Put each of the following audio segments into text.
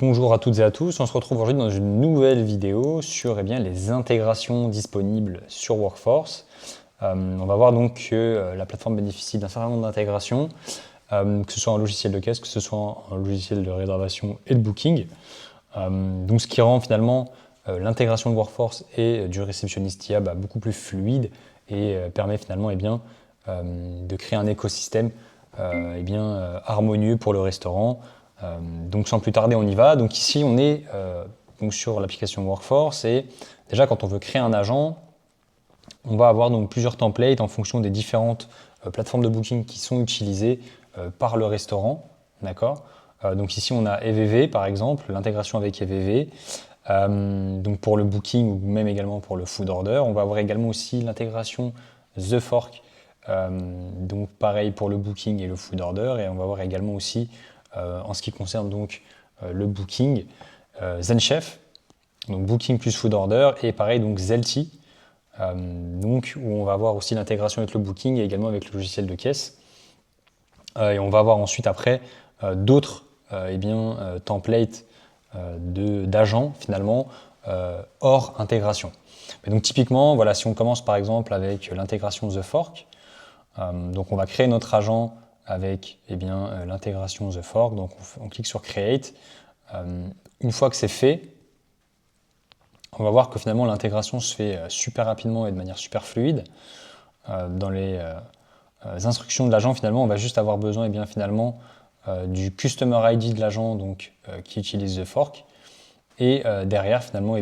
Bonjour à toutes et à tous, on se retrouve aujourd'hui dans une nouvelle vidéo sur les intégrations disponibles sur Workforce. On va voir donc que la plateforme bénéficie d'un certain nombre d'intégrations, que ce soit un logiciel de caisse, que ce soit un logiciel de réservation et de booking. Donc ce qui rend finalement l'intégration de Workforce et du réceptionniste IA beaucoup plus fluide et permet finalement de créer un écosystème harmonieux pour le restaurant. Donc sans plus tarder, on y va. Donc ici, on est donc sur l'application Workforce et déjà quand on veut créer un agent, on va avoir donc plusieurs templates en fonction des différentes plateformes de booking qui sont utilisées par le restaurant. D'accord. Donc ici, on a EVV par exemple, l'intégration avec EVV. Donc pour le booking ou même également pour le food order. On va avoir également aussi l'intégration The Fork. Donc pareil pour le booking et le food order. Et on va avoir également aussi en ce qui concerne donc le booking, ZenChef, donc booking plus food order, et pareil donc Zelty, donc où on va avoir aussi l'intégration avec le booking et également avec le logiciel de caisse. Et on va avoir ensuite après d'autres templates d'agents finalement hors intégration. Mais donc typiquement, voilà, si on commence par exemple avec l'intégration The Fork, donc on va créer notre agent avec l'intégration The Fork, donc on clique sur Create. Une fois que c'est fait, on va voir que finalement l'intégration se fait super rapidement et de manière super fluide. Dans les instructions de l'agent, finalement, on va juste avoir besoin du Customer ID de l'agent qui utilise The Fork. Et derrière, finalement,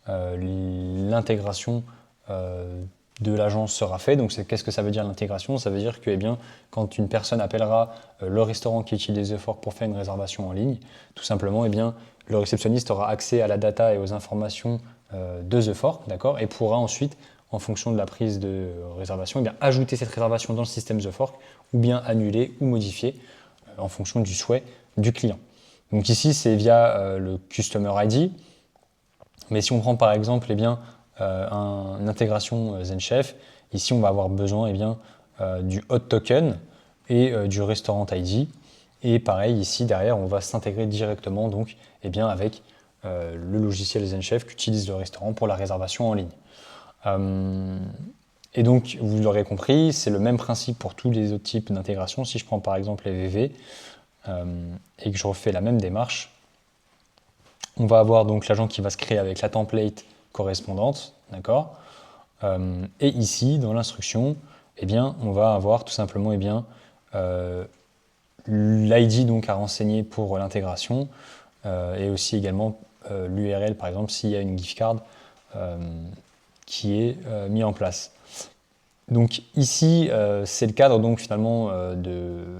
l'intégration de l'agent sera faite. Donc, qu'est-ce que ça veut dire l'intégration? Ça veut dire que quand une personne appellera le restaurant qui utilise The Fork pour faire une réservation en ligne, tout simplement, le réceptionniste aura accès à la data et aux informations de The Fork, d'accord, et pourra ensuite, en fonction de la prise de réservation, ajouter cette réservation dans le système The Fork, ou bien annuler ou modifier en fonction du souhait du client. Donc ici, c'est via le Customer ID. Mais si on prend par exemple une intégration ZenChef, ici on va avoir besoin du Hot Token et du Restaurant ID. Et pareil, ici derrière, on va s'intégrer directement avec le logiciel ZenChef qu'utilise le restaurant pour la réservation en ligne. Et donc, vous l'aurez compris, c'est le même principe pour tous les autres types d'intégration. Si je prends par exemple les VV et que je refais la même démarche, on va avoir donc l'agent qui va se créer avec la template correspondante, d'accord. Et ici, dans l'instruction, on va avoir tout simplement l'ID donc à renseigner pour l'intégration et aussi également l'URL par exemple s'il y a une gift card qui est mis en place. Donc ici, c'est le cadre donc finalement de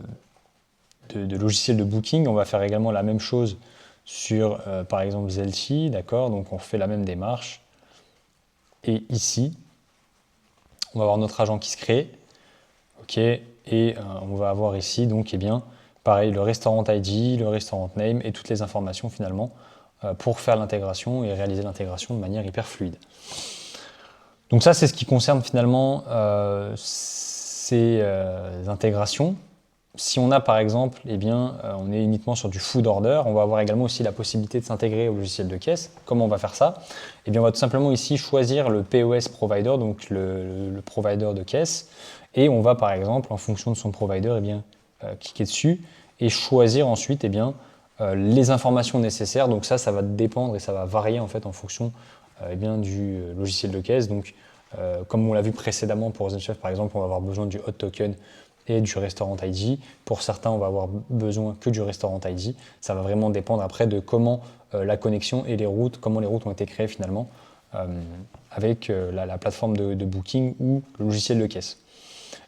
logiciel de booking. On va faire également la même chose sur par exemple Zelty, d'accord, donc on fait la même démarche. Et ici, on va avoir notre agent qui se crée, ok, et on va avoir ici donc pareil le restaurant ID, le restaurant name et toutes les informations finalement pour faire l'intégration et réaliser l'intégration de manière hyper fluide. Donc ça, c'est ce qui concerne finalement ces intégrations. Si on a par exemple, on est uniquement sur du food order, on va avoir également aussi la possibilité de s'intégrer au logiciel de caisse. Comment on va faire ça? On va tout simplement ici choisir le POS provider, donc le provider de caisse, et on va par exemple, en fonction de son provider, cliquer dessus et choisir ensuite les informations nécessaires. Donc ça va dépendre et ça va varier en fait en fonction du logiciel de caisse. Donc comme on l'a vu précédemment pour ZenChef par exemple, on va avoir besoin du Hot Token et du Restaurant ID. Pour certains, on va avoir besoin que du Restaurant ID. Ça va vraiment dépendre après de comment la connexion et comment les routes ont été créées finalement avec la plateforme de booking ou le logiciel de caisse.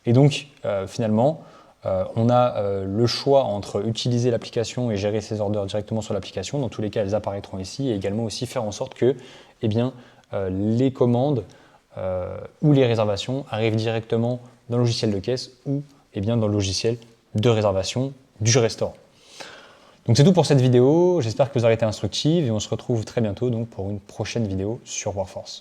Et donc finalement, on a le choix entre utiliser l'application et gérer ses orders directement sur l'application. Dans tous les cas, elles apparaîtront ici, et également aussi faire en sorte que les commandes ou les réservations arrivent directement dans le logiciel de caisse ou dans le logiciel de réservation du restaurant. Donc c'est tout pour cette vidéo, j'espère que vous aurez été instructive et on se retrouve très bientôt donc pour une prochaine vidéo sur Workforce.